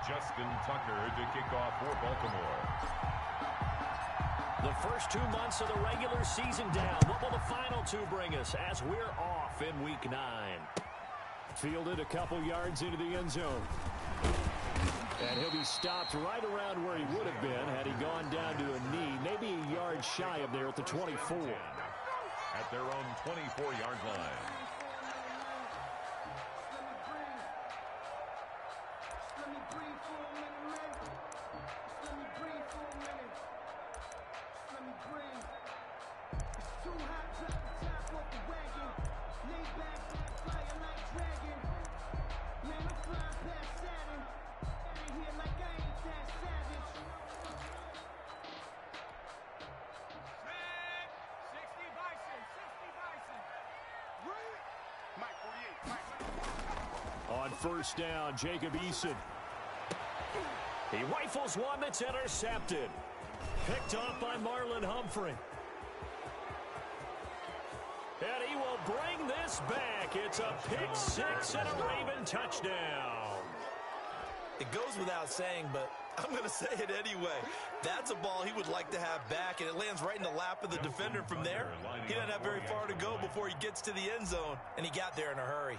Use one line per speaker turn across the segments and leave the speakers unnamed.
Justin Tucker to kick off for Baltimore.
The first 2 months of the regular season down. What will the final 2 bring us as we're off in Week 9? Fielded a couple yards into the end zone. And he'll be stopped right around where he would have been had he gone down to a knee, maybe a yard shy of there at the 24.
At their own 24-yard line.
On first down, Jacob Eason. He rifles one that's intercepted. Picked off by Marlon Humphrey. And he will bring this back. It's a pick six and a Raven touchdown.
It goes without saying, but I'm going to say it anyway. That's a ball he would like to have back, and it lands right in the lap of the defender from there. He doesn't have very far to go before he gets to the end zone, and he got there in a hurry.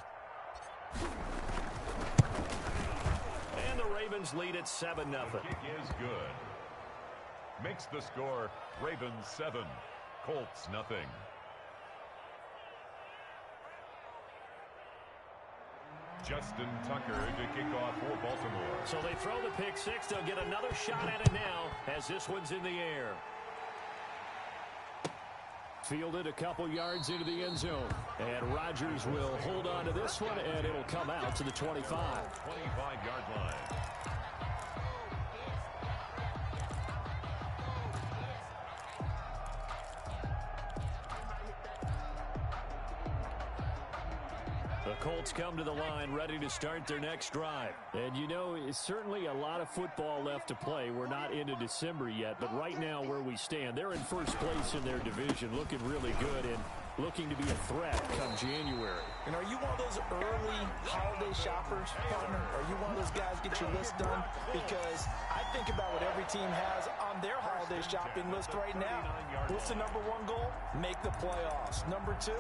And the Ravens lead at 7-0.
The kick is good. Makes the score Ravens 7, Colts nothing. Justin Tucker to kick off for Baltimore.
So they throw the pick six. They'll get another shot at it now as this one's in the air. Fielded a couple yards into the end zone. And Rodgers will hold on to this one, and it'll come out to the 25.
25-yard line.
The Colts come to the line ready to start their next drive. And you know, it's certainly a lot of football left to play. We're not into December yet, but right now where we stand, they're in first place in their division, looking really good and looking to be a threat come January.
And are you one of those early holiday shoppers, partner? Are you one of those guys get your list done? Because I think about what every team has on their holiday shopping list right now. What's the number one goal? Make the playoffs. Number two,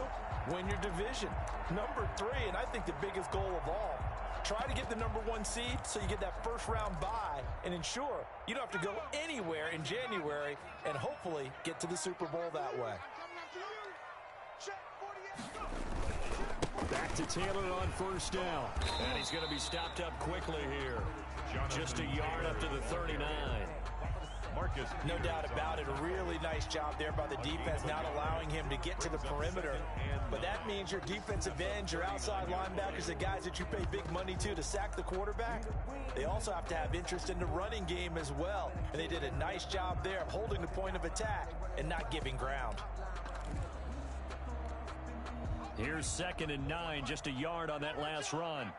win your division. Number three, and I think the biggest goal of all, try to get the number one seed so you get that first round bye and ensure you don't have to go anywhere in January and hopefully get to the Super Bowl that way.
Back to Taylor on first down. And he's going to be stopped up quickly here. Just a yard up to the 39.
Marcus.
No doubt about it. A really nice job there by the defense, not allowing him to get to the perimeter. But that means your defensive ends, your outside linebackers, the guys that you pay big money to sack the quarterback, they also have to have interest in the running game as well. And they did a nice job there of holding the point of attack and not giving ground.
Here's 2nd and 9, just a yard on that last run.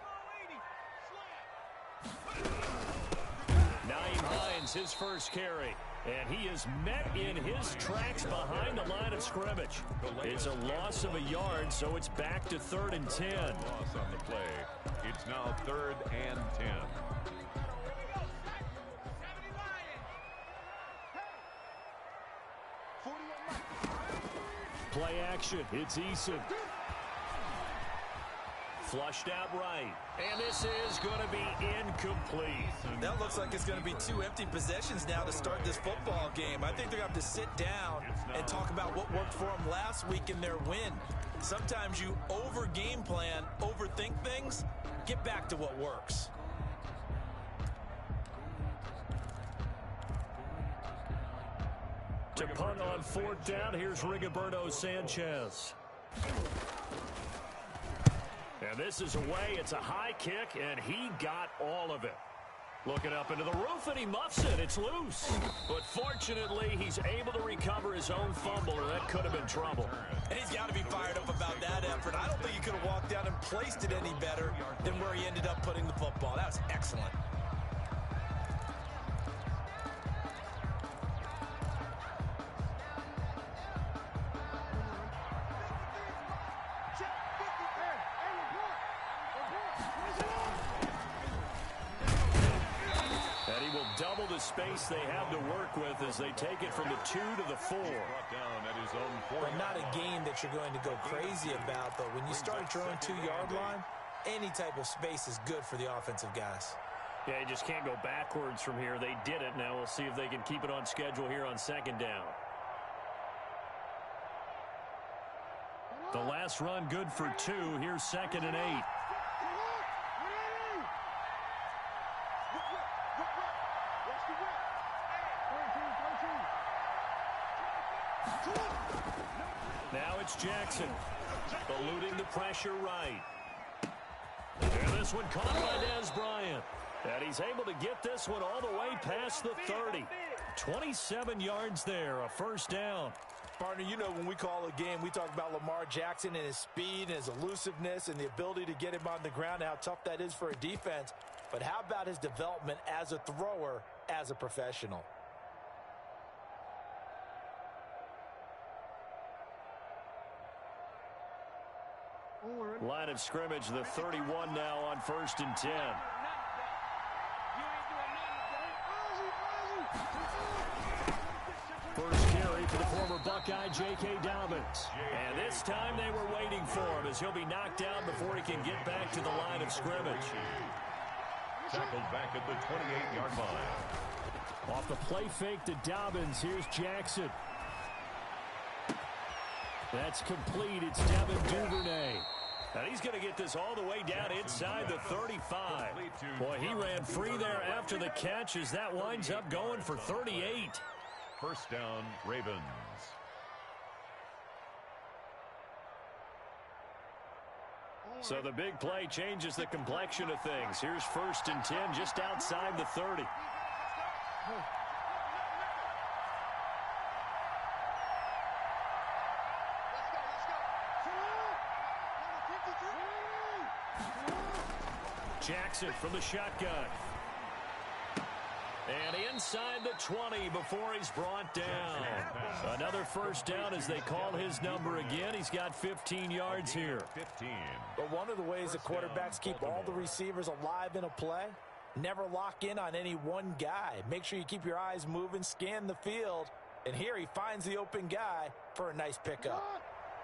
Nyheim Hines, his first carry. And he is met in his tracks behind the line of scrimmage. It's a loss of a yard, so it's back to 3rd and 10.
Loss on the play. It's now 3rd and 10.
Play action. It's Eason. Flushed out right. And this is going to be incomplete.
That looks like it's going to be 2 empty possessions now to start this football game. I think they're going to have to sit down and talk about what worked for them last week in their win. Sometimes you over-game plan, overthink things. Get back to what works.
To punt on 4th down, here's Rigoberto Sanchez. And this is away. It's a high kick, and he got all of it. Looking up into the roof, and he muffs it. It's loose. But fortunately, he's able to recover his own fumble, or that could have been trouble.
And he's got to be fired up about that effort. I don't think he could have walked down and placed it any better than where he ended up putting the football. That was excellent.
he will double the space they have to work with as they take it from the 2 to the 4.
But not a game that you're going to go crazy about, but when you start at your own 2-yard line, any type of space is good for the offensive guys.
Yeah, you just can't go backwards from here. They did it. Now we'll see if they can keep it on schedule here on 2nd down. The last run good for 2. Here's 2nd and 8. Now it's Jackson, eluding the pressure right. And this one caught by Des Bryant. And he's able to get this one all the way past the 30. 27 yards there, a 1st down.
Partner, you know when we call a game, we talk about Lamar Jackson and his speed and his elusiveness and the ability to get him on the ground and how tough that is for a defense. But how about his development as a thrower, as a professional?
Line of scrimmage, the 31 now on 1st and 10. First carry for the former Buckeye, J.K. Dobbins. And this time they were waiting for him as he'll be knocked down before he can get back to the line of scrimmage.
Tackled back at the 28-yard line.
Off the play fake to Dobbins, here's Jackson. That's complete. It's Devin Duvernay. And he's going to get this all the way down inside the 35. Boy, he ran free there after the catch as that winds up going for 38.
1st down, Ravens.
So the big play changes the complexion of things. Here's 1st and 10 just outside the 30. Jackson from the shotgun. And inside the 20 before he's brought down. Another 1st down as they call his number again. He's got 15 yards here.
15.
But one of the ways the quarterbacks keep all the receivers alive in a play, never lock in on any one guy. Make sure you keep your eyes moving, scan the field. And here he finds the open guy for a nice pickup.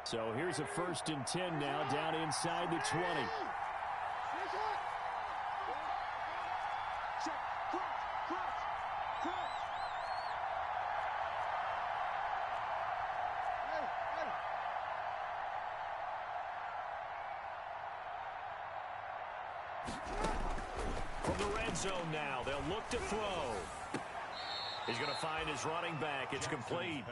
So here's a 1st and 10 now down inside the 20. From the red zone now, they'll look to throw. He's going to find his running back. It's complete.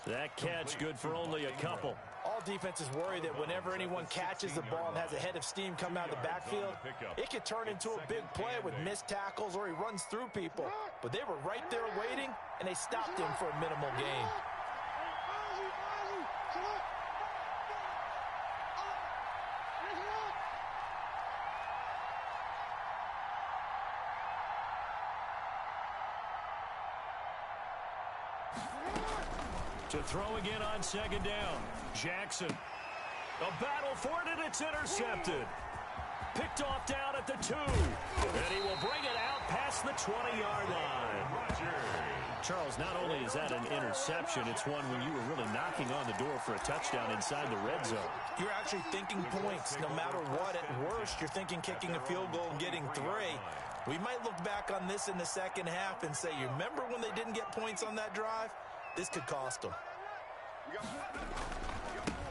That catch good for only a couple.
All defenses worry that whenever anyone catches the ball and has a head of steam coming out of the backfield, it could turn into a big play with missed tackles or he runs through people. But they were right there waiting, and they stopped him for a minimal gain.
To throw again on 2nd down. Jackson. A battle for it, and it's intercepted. Picked off down at the 2. And he will bring it out past the 20-yard line. Charles, not only is that an interception, it's one when you were really knocking on the door for a touchdown inside the red zone.
You're actually thinking points. No matter what, at worst, you're thinking kicking a field goal and getting 3. We might look back on this in the second half and say, you remember when they didn't get points on that drive? This could cost them.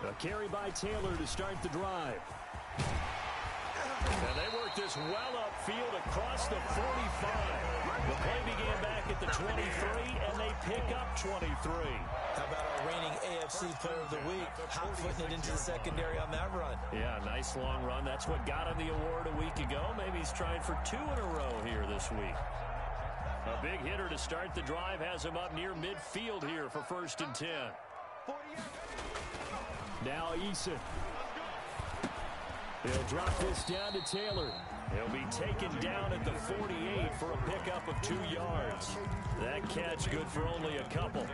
A carry by Taylor to start the drive. And they work this well upfield across the 45. The play began back at the 23, and they pick up 23.
How about our reigning AFC Player of the Week, hot-footing it into the secondary on that run?
Yeah, nice long run. That's what got him the award a week ago. Maybe he's trying for 2 in a row here this week. A big hitter to start the drive has him up near midfield here for 1st and 10. Now Eason. He'll drop this down to Taylor. He'll be taken down at the 48 for a pickup of 2 yards. That catch good for only a couple.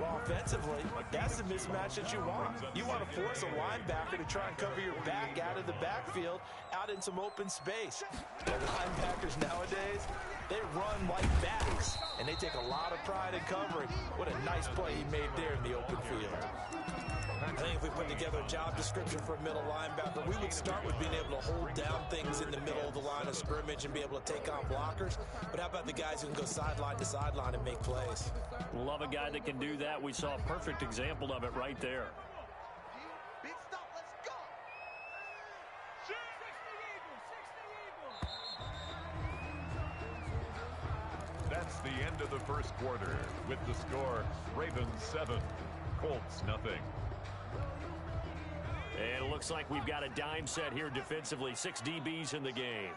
Well, offensively, that's the mismatch that you want. You want to force a linebacker to try and cover your back out of the backfield, out in some open space. The linebackers nowadays, they run like backs, and they take a lot of pride in covering. What a nice play he made there in the open field. I think if we put together a job description for a middle linebacker, we would start with being able to hold down things in the middle of the line of scrimmage and be able to take on blockers. But how about the guys who can go sideline to sideline and make plays?
Love a guy that can do that. We saw a perfect example of it right there.
That's the end of the first quarter with the score Ravens 7, Colts nothing.
And it looks like we've got a dime set here defensively. 6 DBs in the game.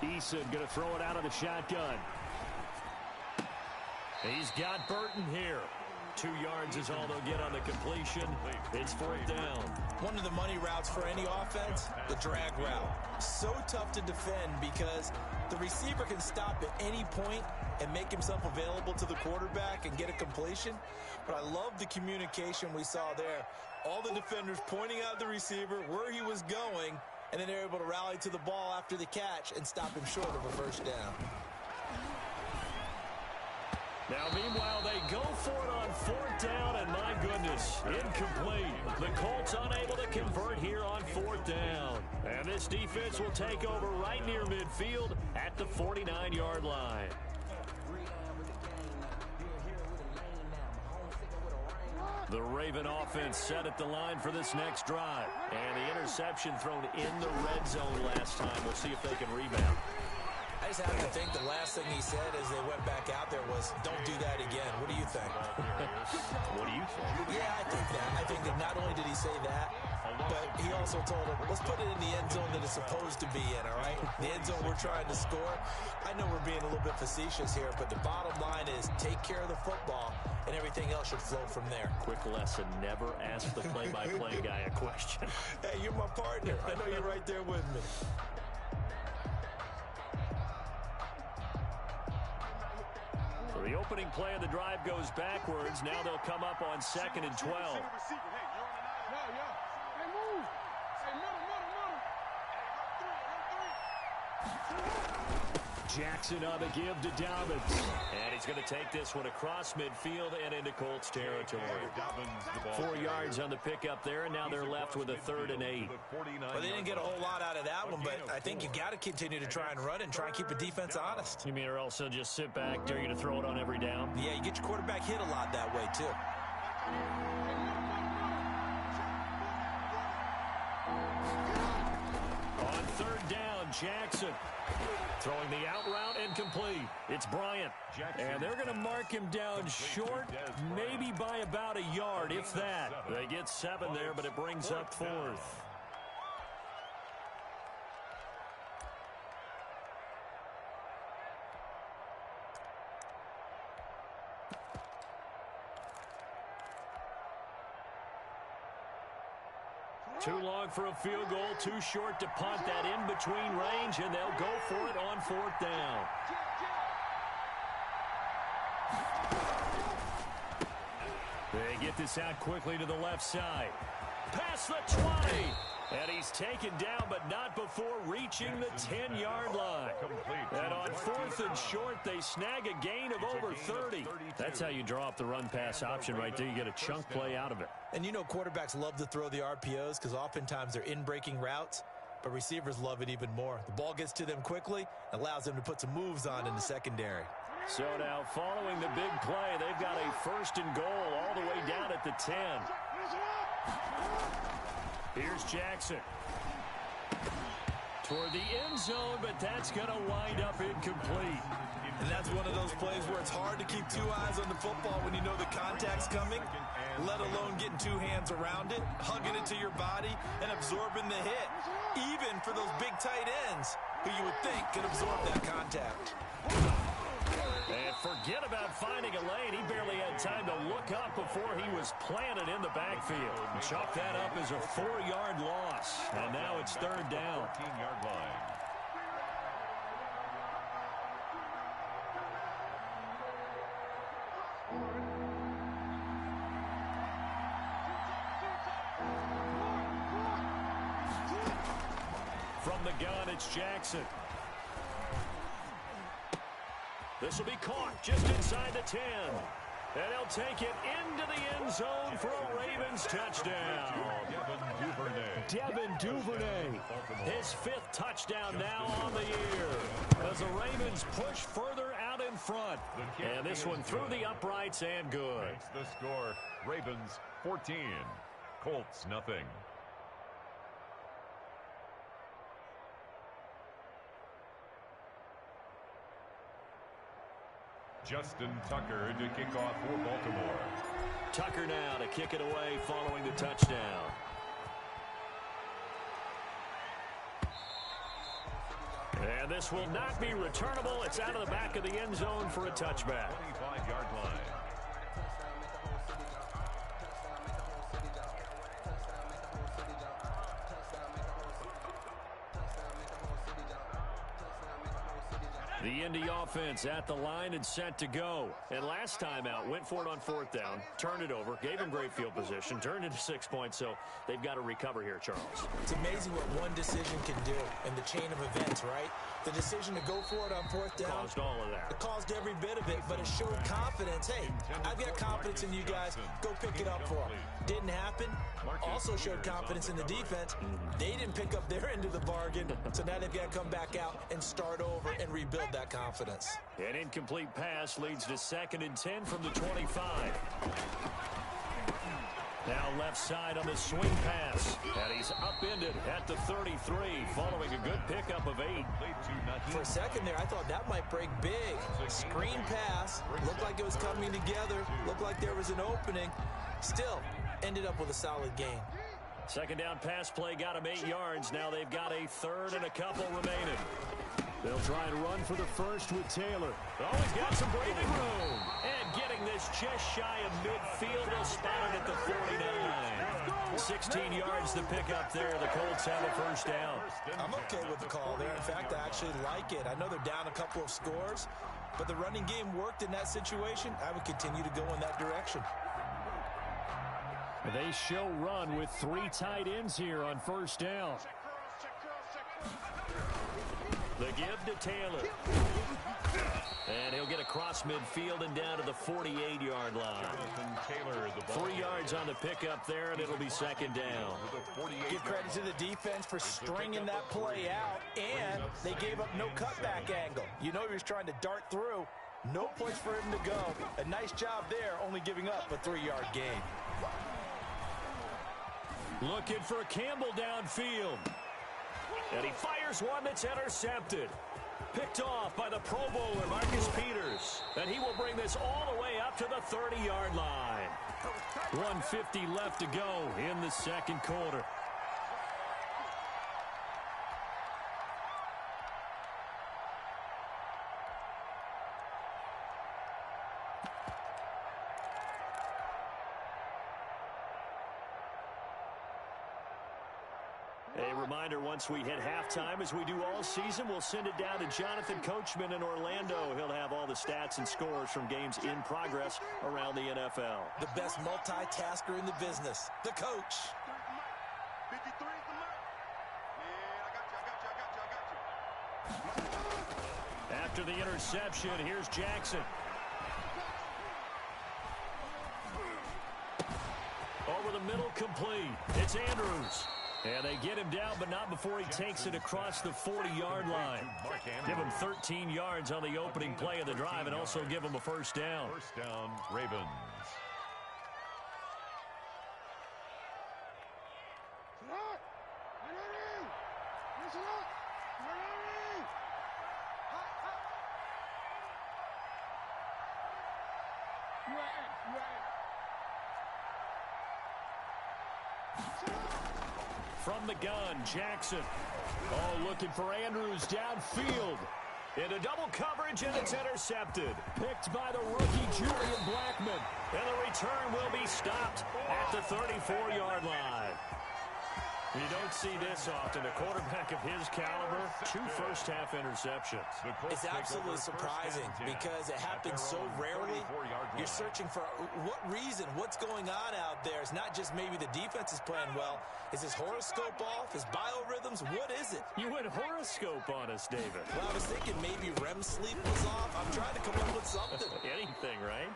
Eason going to throw it out of the shotgun. He's got Burton here. 2 yards is all they'll get on the completion. It's 4th down.
One of the money routes for any offense, the drag route. So tough to defend because the receiver can stop at any point and make himself available to the quarterback and get a completion. But I love the communication we saw there. All the defenders pointing out the receiver, where he was going, and then they're able to rally to the ball after the catch and stop him short of a first down.
Now, meanwhile, they go for it on 4th down, and my goodness, incomplete. The Colts unable to convert here on 4th down. And this defense will take over right near midfield at the 49-yard line. The Raven offense set at the line for this next drive. And the interception thrown in the red zone last time. We'll see if they can rebound.
I just happen to think the last thing he said as they went back out there was, don't do that again. What do you think?
What do you think?
Yeah, I think that. I think that not only did he say that, but he also told him, let's put it in the end zone that it's supposed to be in, all right? The end zone we're trying to score. I know we're being a little bit facetious here, but the bottom line is take care of the football, and everything else should flow from there.
Quick lesson, never ask the play-by-play guy a question.
Hey, you're my partner. I know you're right there with me.
The opening play of the drive goes backwards. Now they'll come up on 2nd and 12. Jackson on the give to Dobbins. And he's going to take this one across midfield and into Colts territory. 4 yards on the pickup there, and now they're left with a 3rd and 8.
Well, they didn't get a whole lot out of that one, but I think you got to continue to try and run and try and keep the defense honest.
You mean or else they'll just sit back, dare you to throw it on every down?
Yeah, you get your quarterback hit a lot that way, too.
On 3rd down, Jackson. Throwing the out route incomplete. It's Bryant. And they're going to mark him down short, maybe by about a yard, if that. They get 7 there, but it brings up 4th. Too long for a field goal, too short to punt that in between range, and they'll go for it on 4th down. They get this out quickly to the left side. Past the 20. And he's taken down, but not before reaching the 10-yard line. And on 4th and short, they snag a gain of over 30. That's how you draw up the run-pass option right there. You get a chunk play out of it.
And you know quarterbacks love to throw the RPOs because oftentimes they're in-breaking routes, but receivers love it even more. The ball gets to them quickly, allows them to put some moves on in the secondary.
So now following the big play, they've got a 1st and goal all the way down at the 10. Here's Jackson. Toward the end zone, but that's going to wind up incomplete.
And that's one of those plays where it's hard to keep 2 eyes on the football when you know the contact's coming, let alone getting 2 hands around it, hugging it to your body, and absorbing the hit. Even for those big tight ends who you would think could absorb that contact.
And forget about finding a lane. He barely had time to look up before he was planted in the backfield. Chalk that up as a 4-yard loss. And now it's 3rd down.
14-yard line.
From the gun, it's Jackson. This will be caught just inside the 10. And he'll take it into the end zone for a Ravens touchdown. Devin Duvernay, his 5th touchdown now on the year, as the Ravens push further out in front. And this one through the uprights and good.
Makes the score Ravens 14, Colts nothing. Justin Tucker to kick off for Baltimore.
Tucker now to kick it away following the touchdown. And this will not be returnable. It's out of the back of the end zone for a touchback.
25-yard line.
The Indy offense at the line and set to go. And last time out, went for it on 4th down, turned it over, gave him great field position, turned into 6 points, so they've got to recover here, Charles.
It's amazing what one decision can do in the chain of events, right? The decision to go for it on 4th down.
Caused all of that.
It caused every bit of it, but it showed confidence. Hey, I've got confidence in you guys. Go pick it up for them. Didn't happen. Also showed confidence in the defense. They didn't pick up their end of the bargain, so now they've got to come back out and start over and rebuild that confidence.
An incomplete pass leads to 2nd and 10 from the 25. Now left side on the swing pass. And he's upended at the 33 following a good pickup of 8.
For a second there, I thought that might break big. Screen pass. Looked like it was coming together. Looked like there was an opening. Still, ended up with a solid game.
Second down pass play got him 8 yards. Now they've got a 3rd and a couple remaining. They'll try and run for the first with Taylor. Oh, he's got some breathing room. And getting this just shy of midfield. He'll spot it at the 49. 16 yards to pick up there. The Colts have a first down.
I'm okay with the call there. In fact, I actually like it. I know they're down a couple of scores, but the running game worked in that situation. I would continue to go in that direction.
They show run with 3 tight ends here on first down. The give to Taylor. And he'll get across midfield and down to the 48-yard line. 3 yards on the pickup there, and it'll be 2nd down.
Give credit to the defense for stringing that play out, and they gave up no cutback angle. You know he was trying to dart through. No place for him to go. A nice job there, only giving up a 3-yard gain.
Looking for Campbell downfield. And he fires one that's intercepted. Picked off by the Pro Bowler, Marcus Peters. And he will bring this all the way up to the 30-yard line. 1:50 left to go in the second quarter. A reminder, once we hit halftime, as we do all season, we'll send it down to Jonathan Coachman in Orlando. He'll have all the stats and scores from games in progress around the NFL.
The best multitasker in the business, the coach.
After the interception, here's Jackson. Over the middle, complete. It's Andrews. And they get him down, but not before he takes it across the 40-yard line. Give him 13 yards on the opening play of the drive and also give him a first down.
First down, Ravens.
From the gun, Jackson. Oh, looking for Andrews downfield. Into double coverage, and it's intercepted. Picked by the rookie, Julian Blackmon. And the return will be stopped at the 34-yard line. You don't see this often. A quarterback of his caliber, 2 first-half interceptions.
It's absolutely surprising because it happens so rarely. You're searching for what reason, what's going on out there. It's not just maybe the defense is playing well. Is his horoscope off? His biorhythms? What is it?
You went horoscope on us, David.
Well, I was thinking maybe REM sleep was off. I'm trying to come up with something.
Anything, right?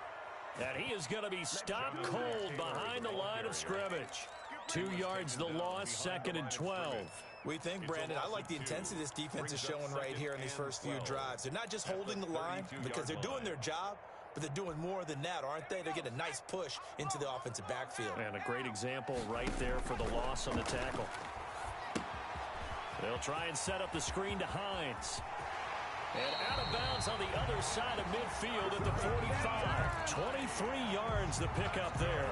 And he is going to be stopped cold behind the line of scrimmage. 2 yards the loss, 2nd and 12.
We think, Brandon, I like the intensity this defense is showing right here in these first few drives. They're not just holding the line because they're doing their job, but they're doing more than that, aren't they? They're getting a nice push into the offensive backfield.
And a great example right there for the loss on the tackle. They'll try and set up the screen to Hines. And out of bounds on the other side of midfield at the 45. 23 yards the pickup there.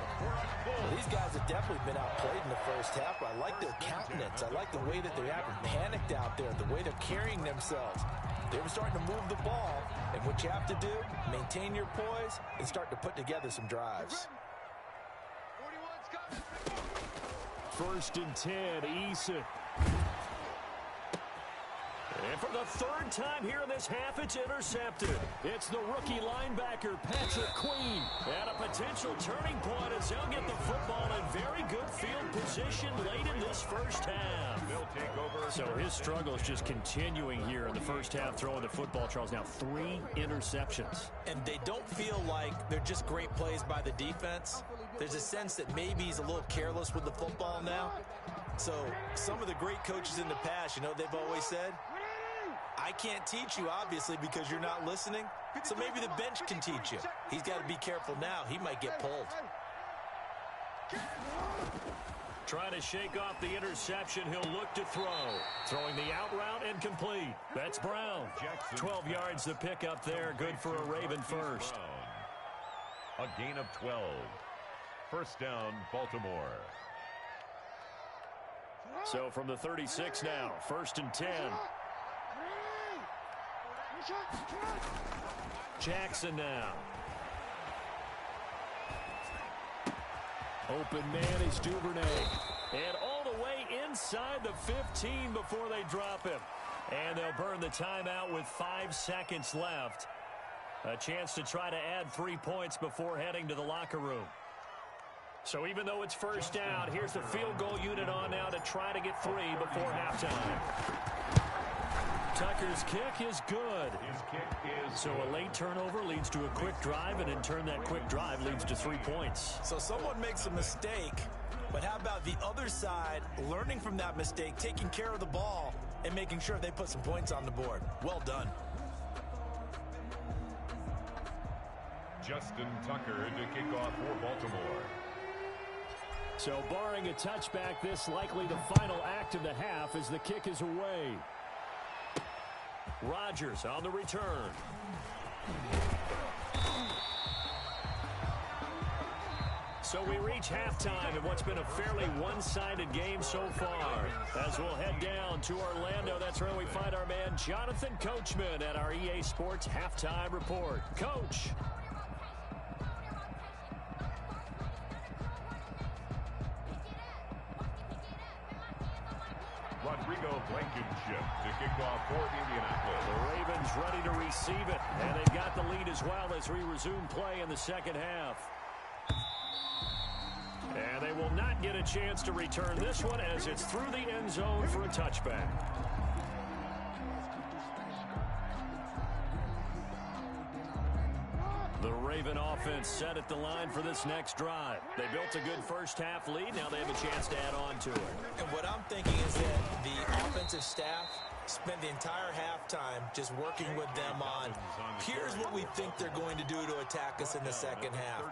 Well, these guys have definitely been outplayed in the first half, but I like their countenance. I like the way that they're acting panicked out there, the way they're carrying themselves. They were starting to move the ball, and what you have to do, maintain your poise and start to put together some drives.
1st and 10, Eason. And for the 3rd time here in this half, it's intercepted. It's the rookie linebacker, Patrick Queen. And a potential turning point as he'll get the football in very good field position late in this first half. So his struggles just continuing here in the first half, throwing the football, Charles. Now 3 interceptions.
And they don't feel like they're just great plays by the defense. There's a sense that maybe he's a little careless with the football now. So some of the great coaches in the past, you know, they've always said, I can't teach you, obviously, because you're not listening. So maybe the bench can teach you. He's got to be careful now. He might get pulled.
Trying to shake off the interception. He'll look to throw. Throwing the out route and complete. That's Brown. 12 yards to pick up there. Good for a Raven first.
A gain of 12. First down, Baltimore.
So from the 36 now, 1st and 10. Jackson now. Open man is Duvernay. And all the way inside the 15 before they drop him. And they'll burn the timeout with 5 seconds left. A chance to try to add 3 points before heading to the locker room. So even though it's first down, here's the field goal unit on now to try to get 3 before halftime. Tucker's kick is good. So a late turnover leads to a quick drive, and in turn that quick drive leads to 3 points.
So someone makes a mistake, but how about the other side learning from that mistake, taking care of the ball, and making sure they put some points on the board? Well done.
Justin Tucker to kick off for Baltimore.
So barring a touchback, this likely the final act of the half as the kick is away. Rodgers on the return. So we reach halftime in what's been a fairly one-sided game so far. As we'll head down to Orlando, that's where we find our man Jonathan Coachman at our EA Sports Halftime Report. Coach.
Rodrigo Blankenship to kick off for Indianapolis.
The Ravens ready to receive it, and they've got the lead as well as we resume play in the second half. And they will not get a chance to return this one as it's through the end zone for a touchback. The Raven offense set at the line for this next drive. They built a good first half lead. Now they have a chance to add on to it.
And what I'm thinking is that the offensive staff spent the entire halftime just working with them on, here's what we think they're going to do to attack us in the second half.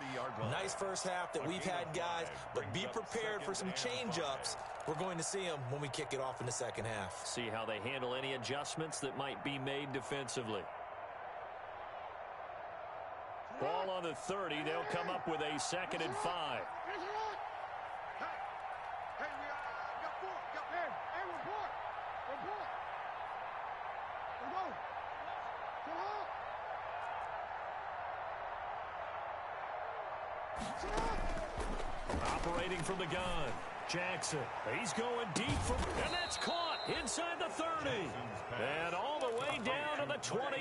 Nice first half that we've had, guys, but be prepared for some change-ups. We're going to see them when we kick it off in the second half.
See how they handle any adjustments that might be made defensively. Ball on the 30. They'll come up with a 2nd and 5. Operating from the gun. Jackson, he's going deep and that's caught inside the 30. And all the way down to the 29.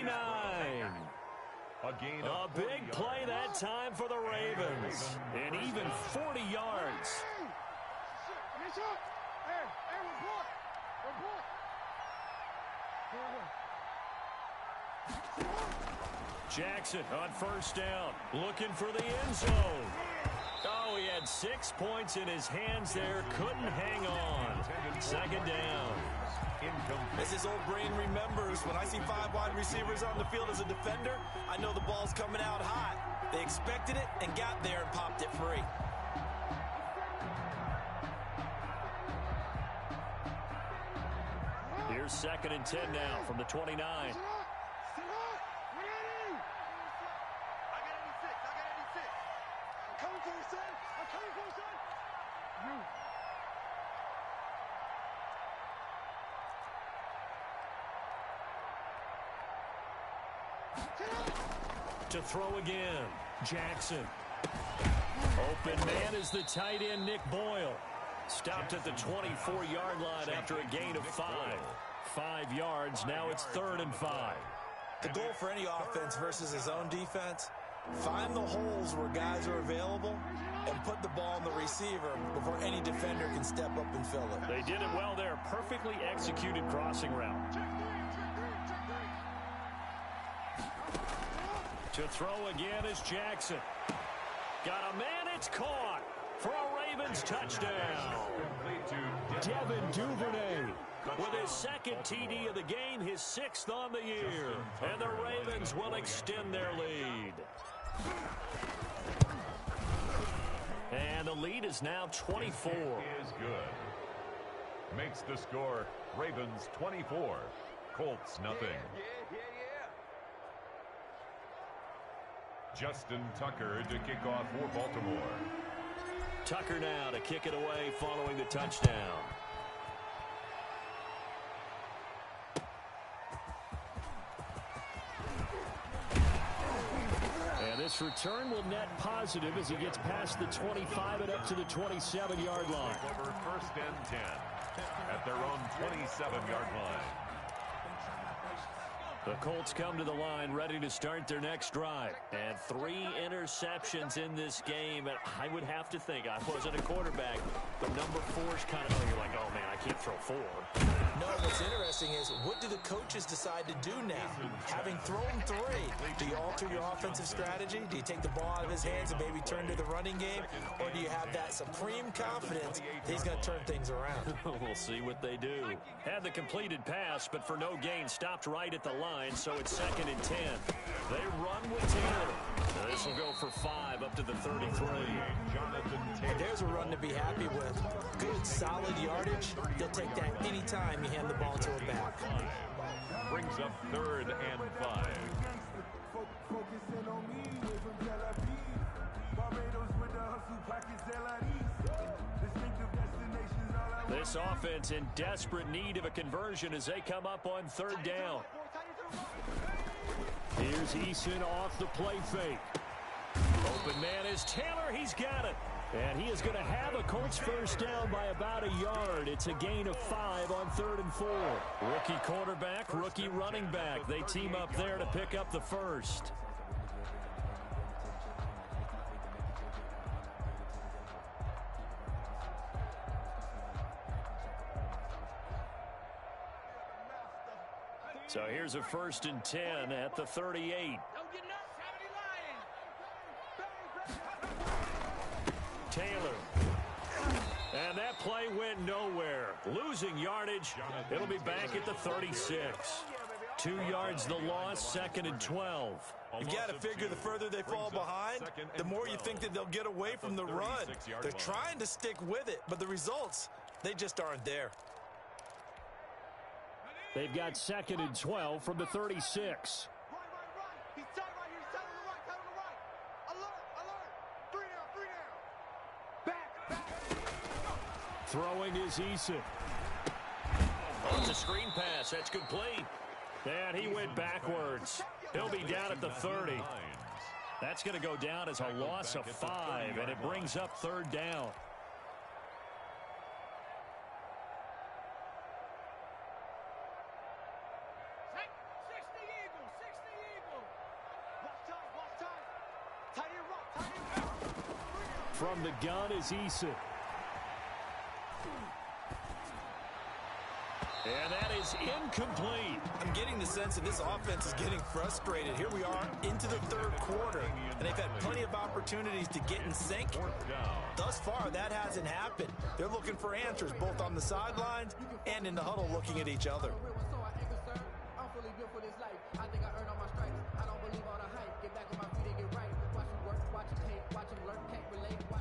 A big play that time for the Ravens. And even 40 yards. Jackson on first down, looking for the end zone. Oh, he had 6 points in his hands there, couldn't hang on. Second down.
As his old brain remembers, when I see 5 wide receivers on the field as a defender, I know the ball's coming out hot. They expected it and got there and popped it free.
Here's 2nd and 10 now from the 29. To throw again, Jackson. Open man is the tight end, Nick Boyle. Stopped at the 24-yard line after a gain of 5. 5 yards, now it's 3rd and 5.
The goal for any offense versus his own defense, find the holes where guys are available and put the ball on the receiver before any defender can step up and fill it.
They did it well there. Perfectly executed crossing route. To throw again is Jackson. Got a man, it's caught for a Ravens touchdown. Devin Duvernay with his 2nd TD of the game, his 6th on the year. And the Ravens will extend their lead. And the lead is now 24.
Is good. Makes the score Ravens 24, Colts nothing. Justin Tucker to kick off for Baltimore.
Tucker now to kick it away following the touchdown. And this return will net positive as he gets past the 25 and up to the 27-yard line.
Over 1st and 10 at their own 27-yard line.
The Colts come to the line ready to start their next drive. And 3 interceptions in this game. And I would have to think, I wasn't a quarterback, but number 4's kind of, you're like, oh, man, I can't throw 4.
No, what's interesting is, what do the coaches decide to do now? Having thrown 3, do you alter your offensive strategy? Do you take the ball out of his hands and maybe turn to the running game? Or do you have that supreme confidence that he's going to turn things around?
We'll see what they do. Had the completed pass, but for no gain, stopped right at the line, so it's 2nd and 10. They run with Taylor. This will go for 5 up to the 33.
There's a run to be happy with. Good, solid yardage. They'll take that anytime you hand the ball to a back.
Brings up 3rd and 5.
This offense in desperate need of a conversion as they come up on 3rd down. Here's Eason off the play fake. Open man is Taylor. He's got it. And he is going to have a Colts first down by about a yard. It's a gain of 5 on 3rd and 4. Rookie quarterback, rookie running back. They team up there to pick up the first. So here's a 1st and 10 at the 38. Taylor. And that play went nowhere. Losing yardage. It'll be back at the 36. 2 yards the loss, 2nd and 12.
You've got to figure the further they fall behind, the more you think that they'll get away from the run. They're trying to stick with it, but the results, they just aren't there.
They've got 2nd and 12 from the 36. Throwing is Eason. Oh, it's a screen pass. That's complete. And he went backwards. He'll be down at the 30. That's going to go down as a loss of 5, and it brings up 3rd down. From the gun is Eason. And that is incomplete.
I'm getting the sense that this offense is getting frustrated. Here we are into the third quarter, and they've had plenty of opportunities to get in sync. Thus far, that hasn't happened. They're looking for answers both on the sidelines and in the huddle looking at each other.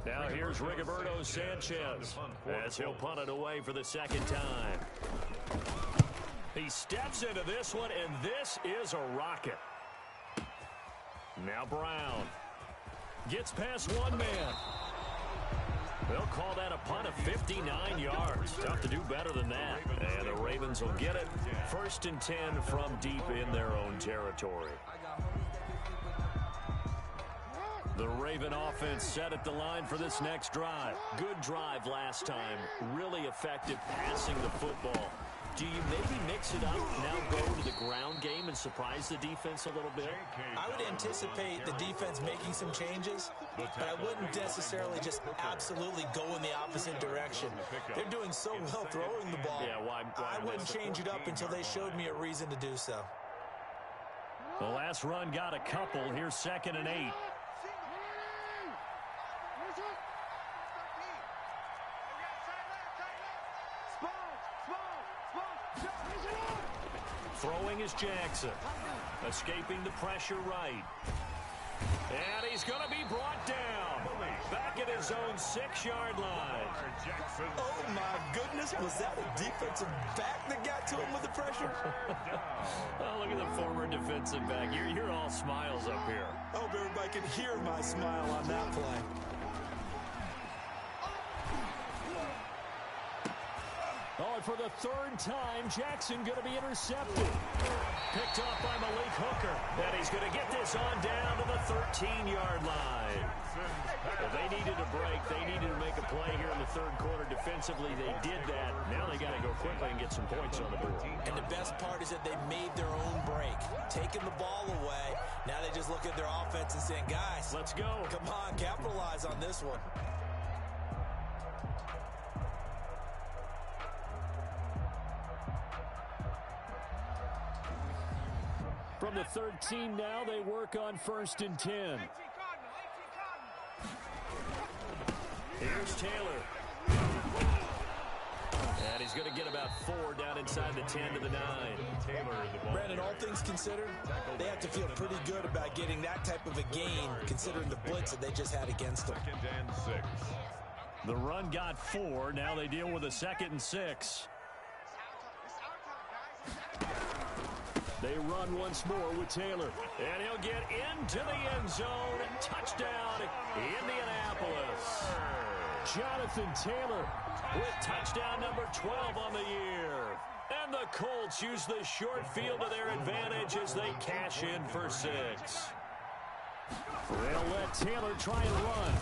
Now here's Rigoberto Sanchez as he'll punt it away for the second time. He steps into this one, and this is a rocket. Now Brown gets past one man. They'll call that a punt of 59 yards. Tough to do better than that. And the Ravens will get it. 1st and 10 from deep in their own territory. The Raven offense set at the line for this next drive. Good drive last time. Really effective passing the football. Do you maybe mix it up, now go to the ground game and surprise the defense a little bit?
I would anticipate the defense making some changes, but I wouldn't necessarily just absolutely go in the opposite direction. They're doing so well throwing the ball.
Yeah, why
I wouldn't change it up until they showed me a reason to do so.
The last run got a couple. Here's 2nd and 8. Throwing is Jackson. Escaping the pressure right. And he's going to be brought down. Back at his own 6-yard line.
Oh, my goodness. Was that a defensive back that got to him with the pressure?
Oh, look at the former defensive back. You're all smiles up here.
I hope everybody can hear my smile on that play.
Oh, and for the 3rd time, Jackson going to be intercepted. Picked off by Malik Hooker. And he's going to get this on down to the 13-yard line. Well, they needed a break. They needed to make a play here in the 3rd quarter. Defensively, they did that. Now they got to go quickly and get some points on the board.
And the best part is that they made their own break. Taking the ball away. Now they just look at their offense and saying, guys,
let's go.
Come on, capitalize on this one.
From the 13 now, they work on 1st and 10. Here's Taylor. And he's going to get about 4 down inside the 10 to the 9.
Brandon, all things considered, they have to feel pretty good about getting that type of a gain, considering the blitz that they just had against them.
2nd and 6.
The run got 4. Now they deal with a 2nd and 6. They run once more with Taylor. And he'll get into the end zone. Touchdown, Indianapolis. Jonathan Taylor with touchdown number 12 on the year. And the Colts use the short field to their advantage as they cash in for 6. They'll let Taylor try and run.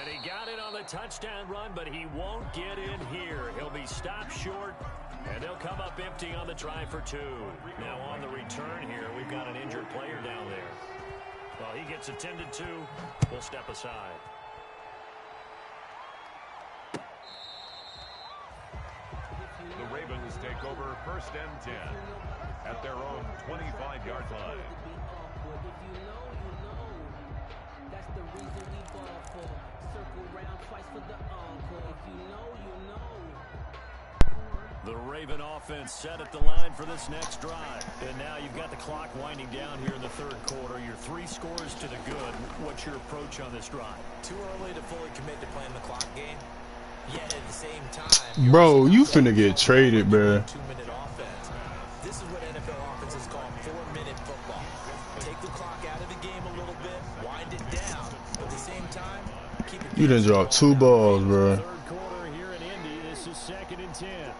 And he got it on the touchdown run, but he won't get in here. He'll be stopped short. And they'll come up empty on the try for 2. Now on the return here, we've got an injured player down there. Well, he gets attended to. We'll step aside.
The Ravens take over 1st and 10 at their own 25-yard line.
That's the reason we ball for. Circle round twice for the encore. If you know, you know.
The Raven offense set at the line for this next drive. And now you've got the clock winding down here in the 3rd quarter. You're 3 scores to the good. What's your approach on this drive?
Too early to fully commit to playing the clock game. Yet at the same time,
bro, you finna get traded, bro.
2-minute offense. This is what NFL offenses call 4-minute football. Take the clock out of the game a little bit, wind it down. But at the same time, keep it.
You done dropped 2 balls, bro.
3rd quarter here in Indy. This is 2nd and 10.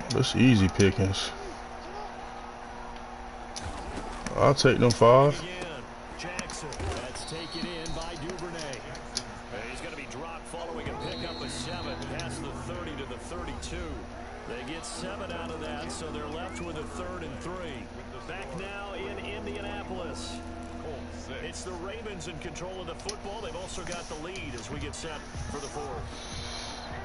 That's easy pickings. I'll take them 5.
Jackson, that's taken in by Duvernay. He's going to be dropped following a pickup of 7 past the 30 to the 32. They get 7 out of that, so they're left with a 3rd and 3. Back now in Indianapolis. It's the Ravens in control of the football. They've also got the lead as we get set for the fourth.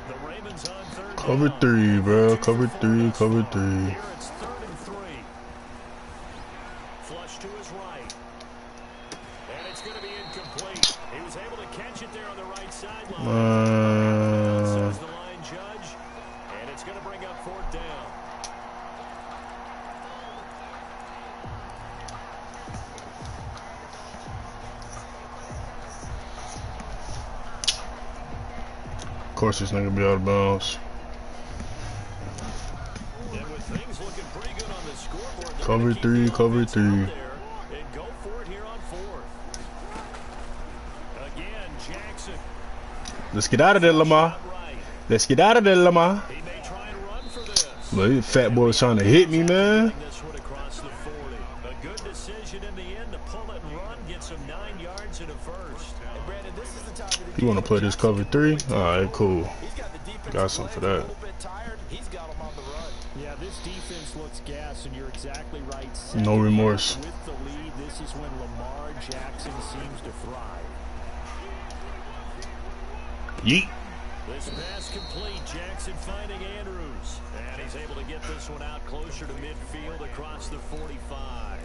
The Ravens on third down.
Cover 3, bro. Cover 3, cover 3.
Here it's 3rd and 3. Flush to his right. And it's going to be incomplete. He was able to catch it there on the right sideline. Says the line judge. And it's going to bring up 4th down.
Of course, this nigga be out of bounds.
And with things looking pretty good on the scoreboard,
Cover 3, cover 3.
and go for it here on 4th. Again, Jackson.
Let's get out of there, Lamar. Let's get out of there, Lamar.
He may try and run for this.
But this fat boy's trying to hit me, man.
This one across the 40. A good decision in the end to pull it and run, get some 9 yards and a first.
And Brandon, this is the time of the
You want to play this cover 3? Alright, cool.
He's got the defense
Got something for that.
a little bit tired. He's got him on the run.
Yeah, this defense looks gas, and you're exactly right.
No remorse.
With the lead, this is when Lamar Jackson seems to thrive.
Yeet.
This pass complete. Jackson finding Andrews. And he's able to get this one out closer to midfield across the 45.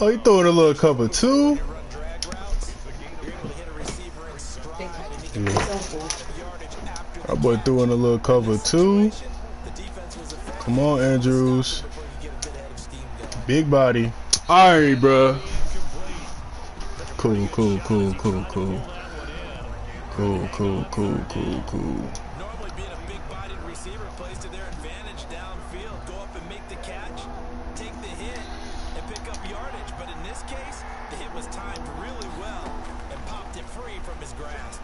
Oh, you throwing a little cover 2?
You run drag routes, you're able to hit a receiver in stride, and he can
Yeah.
pick up yardage after
That boy threw in a little cover 2.
the defense was effective.
Come on, Andrews.
Before you get a good head of steam going.
Big body. Alright, bro. Cool, cool, cool, cool, cool. Cool, cool, cool, cool, cool.
Normally being a big-bodied receiver plays to their advantage downfield. Go up and make the catch, take the hit, and pick up yardage. But in this case, the hit was timed really well and popped it free from his grasp.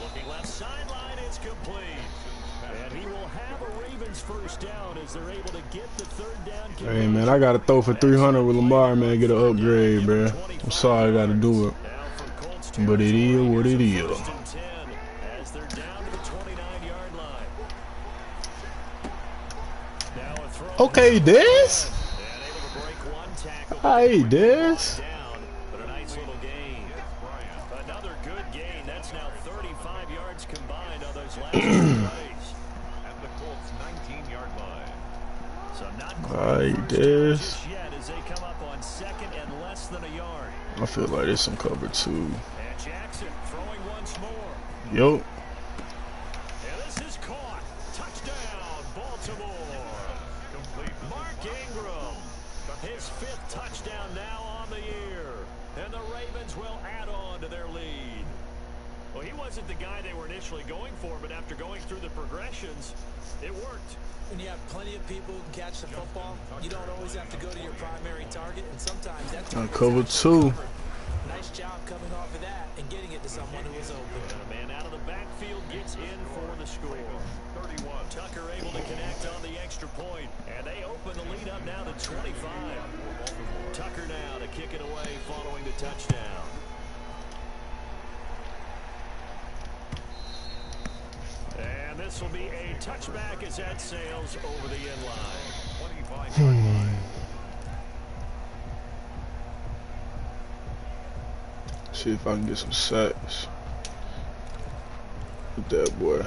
Looking left sideline, it's complete. And he will have a Ravens first down as they're able to get the 3rd down.
Hey, man, I got to throw for 300 with Lamar, man. Get an upgrade, bro. I'm sorry I got to do it. But it is what it is.
As they're down to the 29-yard line. Now a throw.
Okay, this?
And able to break one tackle.
Hey, this?
Down, but a nice little gain. Another good gain. That's now 35 yards combined on those last 2 plays.
At the Colts' 19-yard line.
So not
Hey,
quite
this?
just yet as they come up on 2nd and less than a yard.
I feel like there's some cover 2.
And Jackson throwing once more.
Yo.
And this is caught. Touchdown, Baltimore.
Complete.
Mark Ingram. His 5th touchdown now on the year. And the Ravens will add on to their lead. Well, he wasn't the guy they were initially going for, but after going through the progressions, it worked.
When you have plenty of people who can catch the football, you don't always have to go to your primary target, and sometimes that's
Cover 2.
Nice job coming off of that and getting it to someone who was open.
And a man out of the backfield gets in for the score.
31.
Tucker able to connect on the extra point, and they open the lead up now to 25. Tucker now to kick it away following the touchdown. And this will be a touchback as that sails over the end line.
25-yard line.
See if I can get some sacks with that boy.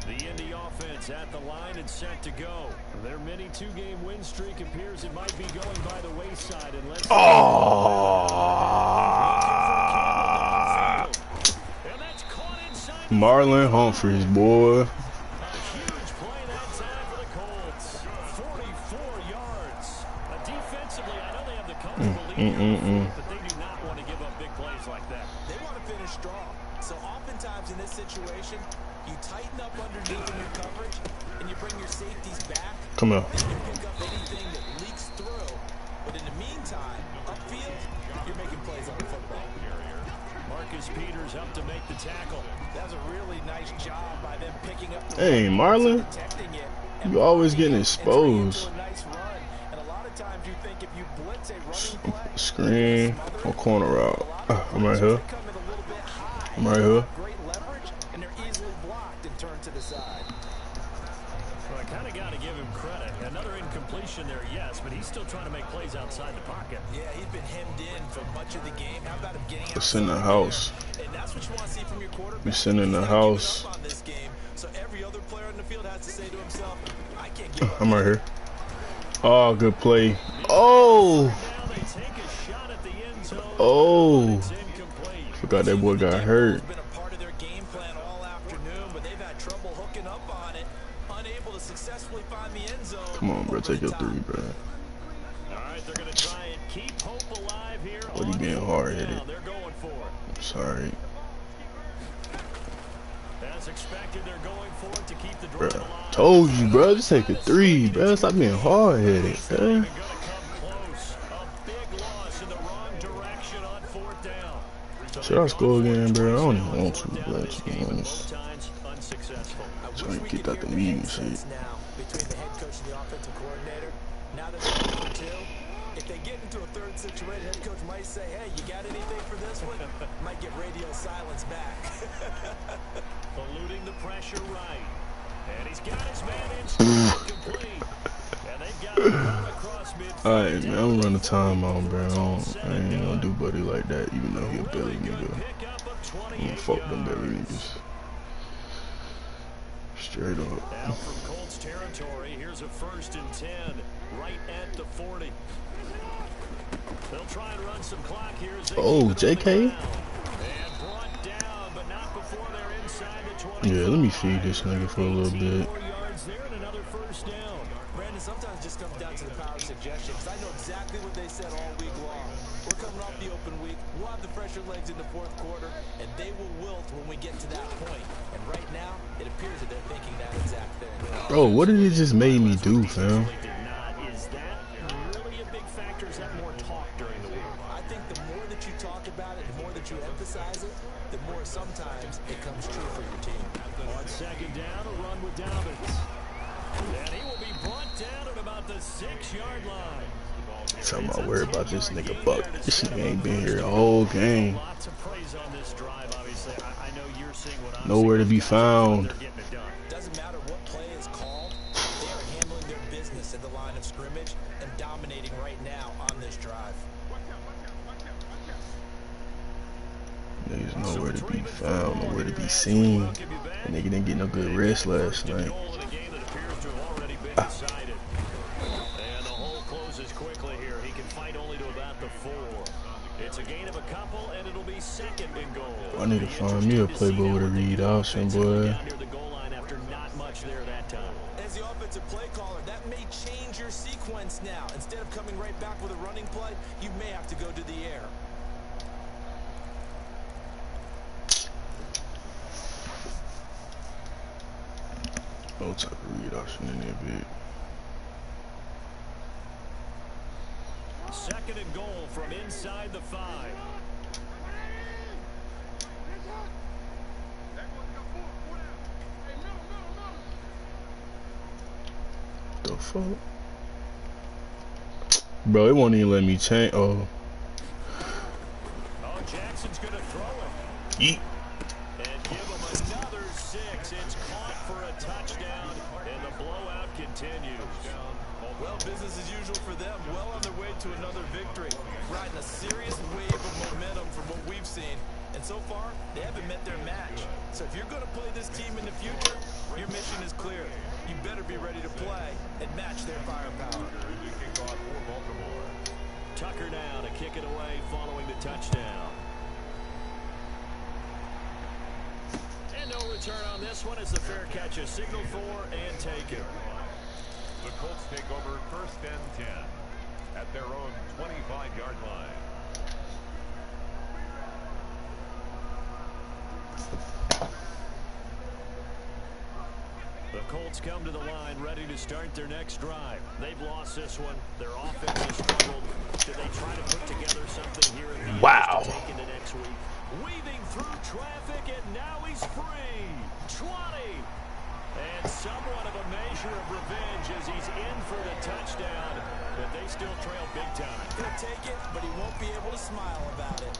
The Indy offense at the line and set to go. Their mini 2-game win streak appears it might be going by the wayside unless...
Oh!
And that's caught inside.
Marlon Humphreys, boy.
A huge play that time for the Colts. 44 yards. Defensively, I know they have the comfortable lead, but they do not want to give up big plays like that.
They want to finish strong. So oftentimes in this situation, you tighten up underneath in your coverage, and you bring your safeties back.
Come on.
And you pick up anything that leaks through. But in the meantime, upfield, you're making plays on the football.
Marcus Peters up to make the tackle.
That was a really nice job by them picking up the
Hey, Marlon,
protecting it.
you always getting exposed.
And a lot of times you think if you blitz a running play,
Screen or corner route. I'm right here. I'm right here.
great leverage, and they're easily blocked and turned to the side.
Well, I kind of got to give give him credit. Another incompletion there, yes, but he's still trying to make plays outside the pocket.
Yeah, he's been hemmed in for much of the game. How about him getting out?
It's in the house.
And that's what you want to see from your quarterback.
We sitting in the house.
On this game, so every other player on the field has to say to himself, I can't give up.
I'm right here. Oh, good play. Oh. Oh. Forgot that boy got hurt.
Been a part of their game plan all afternoon, but they've had trouble hooking up on it, unable to successfully find the end zone.
Come on, bro, take your three, bro.
All right, they're going to try and keep hope alive here.
What he being hard headed?
They're going for it.
I'm sorry.
As expected, they're going for it to keep the
Bro,
drive alive.
told you, bro. Just take a three, bro. Stop being hard headed, bro. Should I score again, bro? I don't even want to, bro, to be honest. Trying to get out the meeting shit.
Between the head coach and the offensive coordinator, now that they're 2, if they get into a third situation, head coach might say, hey, you got anything for this one? Might get radio silence back.
Eluding the pressure right. And he's got his man in complete. And they've got him across midfield.
Alright, man, I'm running time on, bro. I ain't gonna do buddy like that, even though he a Billy nigga. I'm gonna fuck them Billy niggas. Straight up.
Now from Colts territory, here's a 1st and 10, right at the 40. They'll try and run some clock here.
Oh, JK? Yeah, let me feed this nigga for a little bit.
Brandon, sometimes it just comes down to the power of suggestion, because I know exactly what they said all week long. We're coming off the open week. We'll have the fresher legs in the 4th quarter, and they will wilt when we get to that point. And right now, it appears that they're thinking that exact thing.
Bro, what did it just made me do, fam?
Is that really a big factor? Is that more talk during the week?
I think the more that you talk about it, the more that you emphasize it, the more sometimes it comes true for your team.
On 2nd down, a run with Dobbins. And he will be brought down at about the 6-yard line.
So I'm not worried about this nigga Buck. This nigga ain't been here the whole game.
Lots of praise on this drive, obviously. I know you're seeing what I'm
Nowhere to be found.
Doesn't matter what play is called, they are handling their business at the line of scrimmage and dominating right now on this drive.
Niggas nowhere to be found, nowhere to be seen. That nigga didn't get no good rest last night.
And the hole closes quickly here. He can fight only to about the 4. It's a gain of a couple, and it'll be 2nd and goal.
I need to find me a playboy with a read option, boy.
As the offensive play caller, that may change your sequence now. Instead of coming right back with a running play, you may have to go to the air.
No type of read option in there, big.
2nd and goal from inside the 5.
The fuck? Bro, it won't even let me change. Oh.
Oh, Jackson's going to throw it.
Yeet.
And give him another 6. It's caught for a touchdown, and the blowout continues.
Well, business as usual for them. Well on their way to another victory. Riding a serious wave of momentum from what we've seen. And so far, they haven't met their match. So if you're going to play this team in the future, your mission is clear. You better be ready to play and match their firepower.
Tucker now to kick it away following the touchdown. And no return on this one as the fair catch is signaled for and taken.
The Colts take over 1st and 10 at their own 25-yard line.
The Colts come to the line ready to start their next drive. They've lost this one. Their offense has struggled. Do they try to put together something here in the
wow.
to take into next week? Weaving through traffic, and now he's free. 20. And somewhat of a measure of revenge as he's in for the touchdown. But they still trail big time.
He'll take it, but he won't be able to smile about it.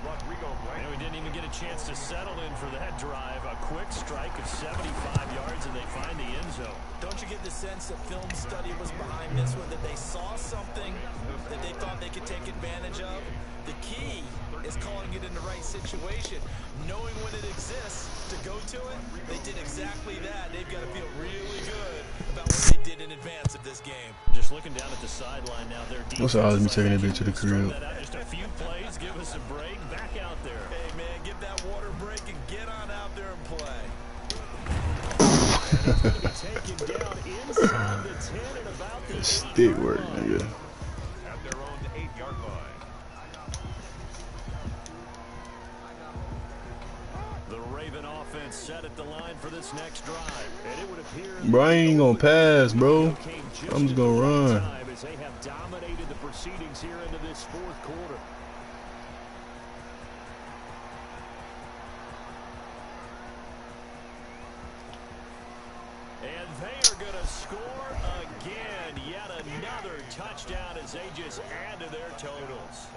And we didn't even get a chance to settle in for that drive. A quick strike of 75 yards, and they find the end zone.
Don't you get the sense that film study was behind this one, that they saw something that they thought they could take advantage of? The key is calling it in the right situation, knowing when it exists to go to it. They did exactly that. They've got to feel really good about what they did in advance of this game.
Just looking down at the sideline now, their defense.
What's all me taking that bitch to the crib?
Just a few plays, give us a break, back out there.
Hey man, give that water break and get on out there and play.
Taken down inside the 10 and about the
Stick work, nigga.
At their own 8-yard line.
The Raven offense set at the line for this next drive. And it would appear
Bro, I ain't gonna pass, bro. I'm just gonna run.
as they have dominated the proceedings here into this fourth quarter. And they are going to score again. Yet another touchdown as they just add to their totals.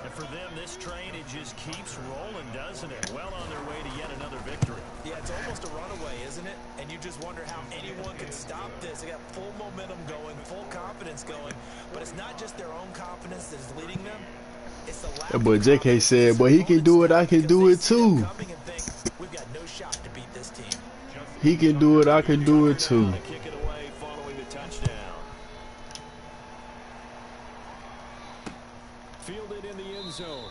And for them, this train, it just keeps rolling, doesn't it? Well on their way to yet another victory.
Yeah, it's almost a runaway, isn't it? And you just wonder how anyone can stop this. They got full momentum going, full confidence going. But it's not just their own confidence that's leading them. It's the lack
That boy JK said, boy, he can do it, I can do it too.
We've got no shot to beat this team.
He can do it, I can do it too.
Kick it away following the touchdown. Fielded in the end zone.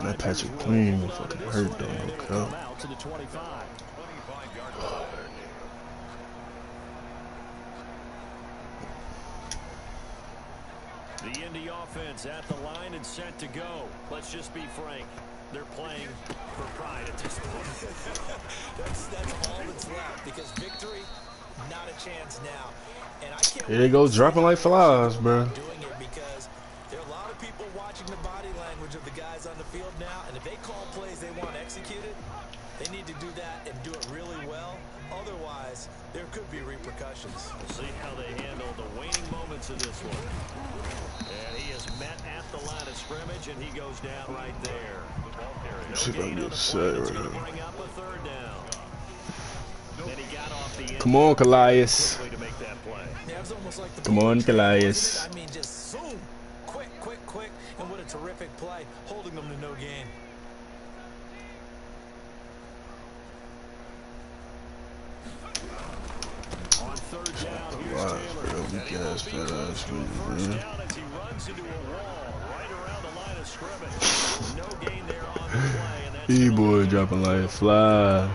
That Patrick Queen fucking hurt though.
Out to the 25. The Indy offense at the line and set to go. Let's just be frank. They're playing for pride at this point.
That's all that's left, because victory, not a chance now. And I can't
Here they go, dropping like flies, bro.
doing it because there are a lot of people watching the body language of the guys on the field now, and if they call plays they want executed, they need to do that and do it really well. Otherwise, there could be repercussions.
We'll see how they handle the waning moments of this one. And he is met at the line of scrimmage, and he goes down right there.
She gonna get set right here.
Bring up a third down. Then he got off the
Come on, Calais.
to make that play.
Yeah, it was almost like the
Come on, Calais.
I mean, just zoom, quick, and what a terrific play, holding them to no gain.
On third down, here's
Wow,
Taylor.
bro, weak ass, fat ass nigga, man.
Down as he runs into a wall right around the line of scrimmage. No gain there on the play, and that's
E-boy dropping like flies.